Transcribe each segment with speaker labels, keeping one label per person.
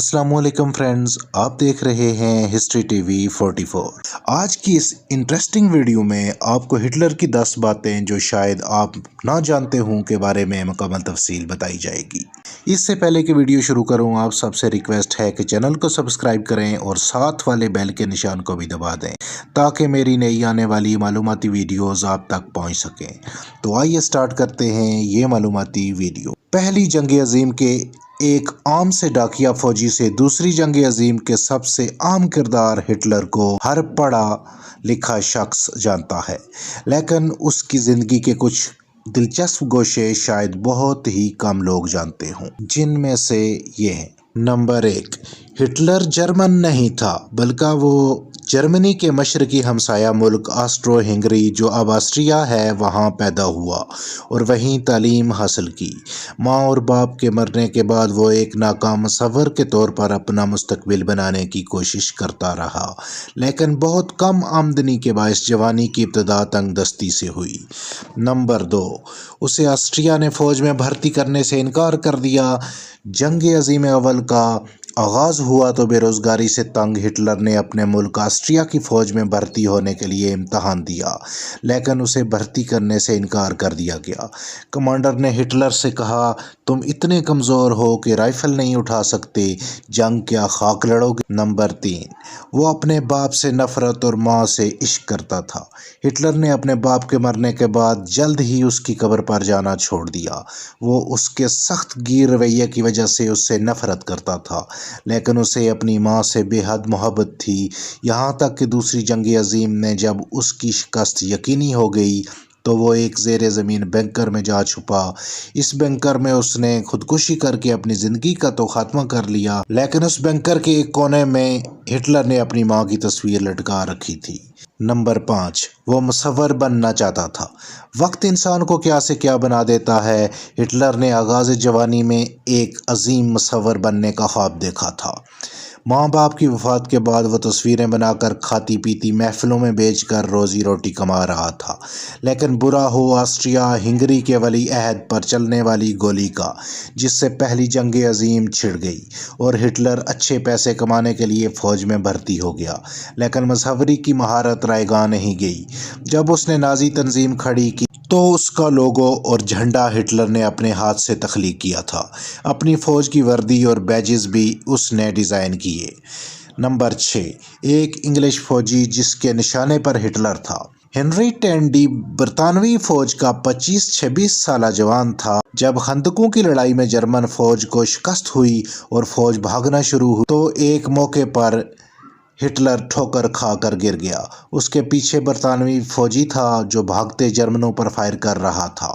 Speaker 1: अस्सलामुअलैकुम फ्रेंड्स, आप देख रहे हैं हिस्ट्री टीवी 44। आज की इस इंटरेस्टिंग वीडियो में आपको हिटलर की 10 बातें जो शायद आप ना जानते हों के बारे में मुकम्मल तफसील बताई जाएगी। इससे पहले कि वीडियो शुरू करूं, आप सबसे रिक्वेस्ट है कि चैनल को सब्सक्राइब करें और साथ वाले बेल के निशान को भी दबा दें ताकि मेरी नई आने वाली मालूमाती वीडियोज़ आप तक पहुँच सकें। तो आइए स्टार्ट करते हैं ये मालूमाती वीडियो। पहली जंग अजीम के एक आम से डाकिया फौजी से दूसरी जंग अजीम के सबसे आम किरदार हिटलर को हर पढ़ा लिखा शख्स जानता है, लेकिन उसकी ज़िंदगी के कुछ दिलचस्प गोशे शायद बहुत ही कम लोग जानते हों, जिनमें से ये हैं। नंबर 1, हिटलर जर्मन नहीं था, बल्कि वो जर्मनी के मशरकी हमसाया मुल्क ऑस्ट्रो हंगरी जो अब ऑस्ट्रिया है वहाँ पैदा हुआ और वहीं तालीम हासिल की। माँ और बाप के मरने के बाद वो एक नाकाम मुसव्विर के तौर पर अपना मुस्तकबिल बनाने की कोशिश करता रहा, लेकिन बहुत कम आमदनी के बायस जवानी की इब्तदा तंगदस्ती से हुई। नंबर 2, उसे ऑस्ट्रिया ने फ़ौज में भर्ती करने से इनकार कर दिया। जंग अज़ीम अव्वल का आगाज़ हुआ तो बेरोज़गारी से तंग हिटलर ने अपने मुल्क ऑस्ट्रिया की फ़ौज में भर्ती होने के लिए इम्तहान दिया, लेकिन उसे भर्ती करने से इनकार कर दिया गया। कमांडर ने हिटलर से कहा, तुम इतने कमज़ोर हो कि राइफ़ल नहीं उठा सकते, जंग क्या खाक लड़ोगे। नंबर 3, वो अपने बाप से नफ़रत और माँ से इश्क करता था। हिटलर ने अपने बाप के मरने के बाद जल्द ही उसकी कब्र पर जाना छोड़ दिया। वो उसके सख्त गिर रवैये की वजह से उससे नफ़रत करता था, लेकिन उसे अपनी माँ से बेहद मोहब्बत थी। यहाँ तक कि दूसरी जंग अजीम में जब उसकी शिकस्त यकीनी हो गई तो वो एक ज़ेरे ज़मीन बैंकर में जा छुपा। इस बैंकर में उसने खुदकुशी करके अपनी ज़िंदगी का तो खात्मा कर लिया, लेकिन उस बैंकर के एक कोने में हिटलर ने अपनी माँ की तस्वीर लटका रखी थी। नंबर 5, वो मुसव्विर बनना चाहता था। वक्त इंसान को क्या से क्या बना देता है। हिटलर ने आगाज़ जवानी में एक अजीम मुसव्विर बनने का ख्वाब देखा था। माँ बाप की वफ़ात के बाद वो तस्वीरें बनाकर खाती पीती महफिलों में बेचकर रोज़ी रोटी कमा रहा था, लेकिन बुरा हो ऑस्ट्रिया हंगरी के वली अहद पर चलने वाली गोली का, जिससे पहली जंग अजीम छिड़ गई और हिटलर अच्छे पैसे कमाने के लिए फ़ौज में भर्ती हो गया, लेकिन मुसव्विरी की महारत रायगां नहीं गई। जब उसने नाजी तंजीम खड़ी की तो उसका लोगो और झंडा हिटलर ने अपने हाथ से तख्लीक किया था। अपनी फ़ौज की वर्दी और बैजेस भी उसने डिज़ाइन किए। नंबर 6, एक इंग्लिश फ़ौजी जिसके निशाने पर हिटलर था। हेनरी टेंडी बरतानवी फ़ौज का 25-26 साला जवान था। जब खंदकों की लड़ाई में जर्मन फ़ौज को शिकस्त हुई और फ़ौज भागना शुरू हुई तो एक मौके पर हिटलर ठोकर खाकर गिर गया। उसके पीछे बरतानवी फौजी था जो भागते जर्मनों पर फायर कर रहा था।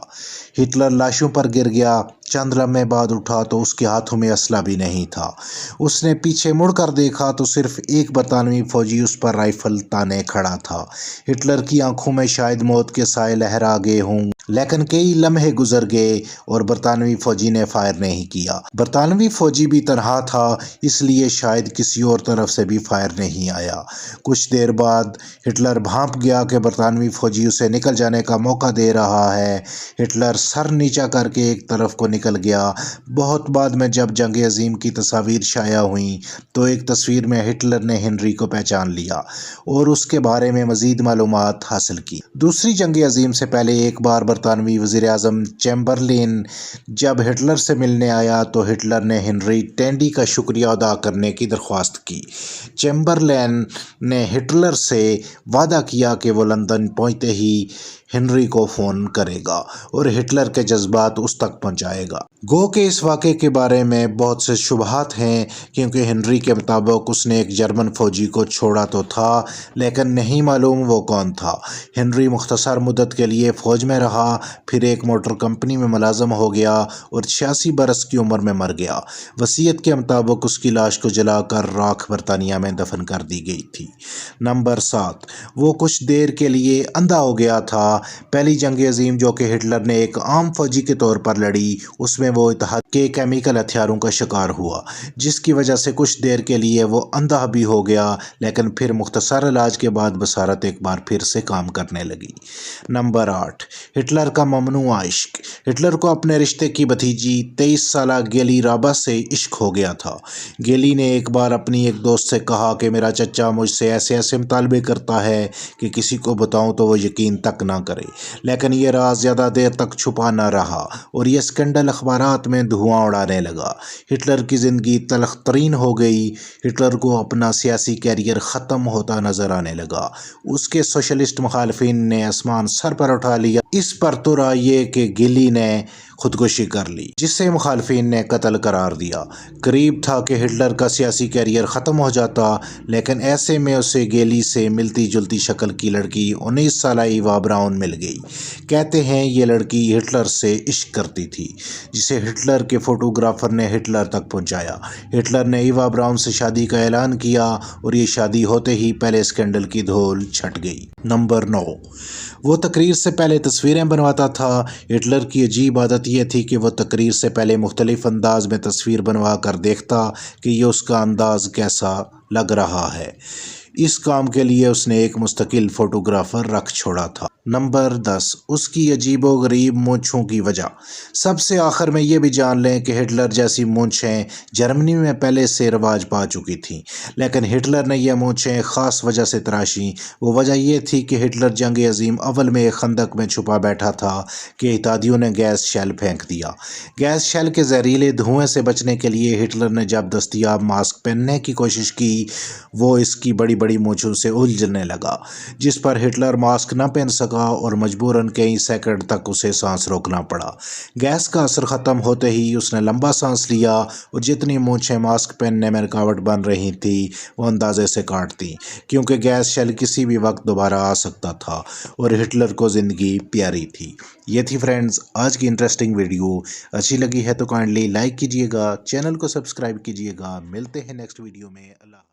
Speaker 1: हिटलर लाशों पर गिर गया। चंद लम्हे बाद उठा तो उसके हाथों में असला भी नहीं था। उसने पीछे मुड़कर देखा तो सिर्फ एक बरतानवी फौजी उस पर राइफल ताने खड़ा था। हिटलर की आंखों में शायद मौत के साए लहरा गए हों, लेकिन कई लम्हे गुजर गए और बरतानवी फौजी ने फायर नहीं किया। बरतानवी फौजी भी तनहा था, इसलिए शायद किसी और तरफ से भी फायर नहीं आया। कुछ देर बाद हिटलर भांप गया कि बरतानवी फौजी उसे निकल जाने का मौका दे रहा है। हिटलर सर नीचा करके एक तरफ को निकल गया। बहुत बाद में जब जंग अजीम की तस्वीर शाया हुई तो एक तस्वीर में हिटलर ने हेनरी को पहचान लिया और उसके बारे में मज़ीद मालूमात हासिल की। दूसरी जंग अजीम से पहले एक बार बरतानवी वज़ीर आज़म चैम्बरलेन जब हिटलर से मिलने आया तो हिटलर ने हेनरी टेंडी का शुक्रिया अदा करने की दरख्वास्त की। चैम्बरलेन ने हिटलर से वादा किया कि वो लंदन पहुंचते ही हेनरी को फ़ोन करेगा और हिटलर के जज्बात उस तक पहुंचाएगा। गो के इस वाक़े के बारे में बहुत से शुबहात हैं, क्योंकि हेनरी के मुताबिक उसने एक जर्मन फ़ौजी को छोड़ा तो था, लेकिन नहीं मालूम वो कौन था। हेनरी मुख्तसर मुद्दत के लिए फ़ौज में रहा, फिर एक मोटर कंपनी में मुलाज़म हो गया और 86 बरस की उम्र में मर गया। वसीयत के मुताबिक उसकी लाश को जलाकर राख बरतानिया में दफन कर दी गई थी। नंबर 7, वो कुछ देर के लिए अंधा हो गया था। पहली जंग अजीम जो कि हिटलर ने एक आम फौजी के तौर पर लड़ी, उसमें वो इत्तेहाद के केमिकल हथियारों का शिकार हुआ, जिसकी वजह से कुछ देर के लिए वो अंधा भी हो गया, लेकिन फिर मुख्तसर इलाज के बाद बसारत एक बार फिर से काम करने लगी। नंबर 8, हिटलर का ममनुआ इश्क। हिटलर को अपने रिश्ते की भतीजी 23 साल गेली राबा से इश्क हो गया था। गेली ने एक बार अपनी एक दोस्त से कहा कि मेरा चचा मुझसे ऐसे ऐसे मुतालबे करता है कि किसी को बताऊं तो वो यकीन तक ना करे, लेकिन ये राज ज़्यादा देर तक छुपा ना रहा और ये स्कैंडल अखबारात में धुआं उड़ाने लगा। हिटलर की ज़िंदगी तलख तरीन हो गई। हिटलर को अपना सियासी कैरियर ख़त्म होता नज़र आने लगा। उसके सोशलिस्ट मुखालफिन ने आसमान सर पर उठा लिया। इस पर तुरा ये कि गिली ने खुदकुशी कर ली, जिसे मुखालफिन ने कत्ल करार दिया। करीब था कि हिटलर का सियासी कैरियर ख़त्म हो जाता, लेकिन ऐसे में उसे गेली से मिलती जुलती शक्ल की लड़की 19 साल ईवा ब्राउन मिल गई। कहते हैं ये लड़की हिटलर से इश्क करती थी, जिसे हिटलर के फोटोग्राफर ने हिटलर तक पहुंचाया। हिटलर ने ईवा ब्राउन से शादी का ऐलान किया और ये शादी होते ही पहले स्कैंडल की धूल छट गई। नंबर 9, वो तकरीर से पहले तस्वीरें बनवाता था। हिटलर की अजीब आदत यह थी कि वह तकरीर से पहले मुख्तलिफ अंदाज में तस्वीर बनवा कर देखता कि ये उसका अंदाज कैसा लग रहा है। इस काम के लिए उसने एक मुस्तकिल फोटोग्राफर रख छोड़ा था। नंबर 10, उसकी अजीबोगरीब मूंछों की वजह। सबसे आखिर में ये भी जान लें कि हिटलर जैसी मूंछें जर्मनी में पहले से रवाज पा चुकी थीं, लेकिन हिटलर ने यह मूंछें ख़ास वजह से तराशी। वो वजह यह थी कि हिटलर जंग अजीम अव्वल में एक खंदक में छुपा बैठा था कि इत्तेहादियों ने गैस शेल फेंक दिया। गैस शेल के जहरीले धुएं से बचने के लिए हिटलर ने जब दस्तयाब मास्क पहनने की कोशिश की, वो इसकी बड़ी बड़ी मूंछों से उलझने लगा, जिस पर हिटलर मास्क न पहन सका और मजबूरन कई सेकंड तक उसे सांस रोकना पड़ा। गैस का असर ख़त्म होते ही उसने लंबा सांस लिया और जितनी मूंछें मास्क पहनने में रुकावट बन रही थी वो अंदाजे से काट दी, क्योंकि गैस शेल किसी भी वक्त दोबारा आ सकता था और हिटलर को ज़िंदगी प्यारी थी। ये थी फ्रेंड्स आज की इंटरेस्टिंग वीडियो। अच्छी लगी है तो काइंडली लाइक कीजिएगा, चैनल को सब्सक्राइब कीजिएगा। मिलते हैं नेक्स्ट वीडियो में। अल्लाह।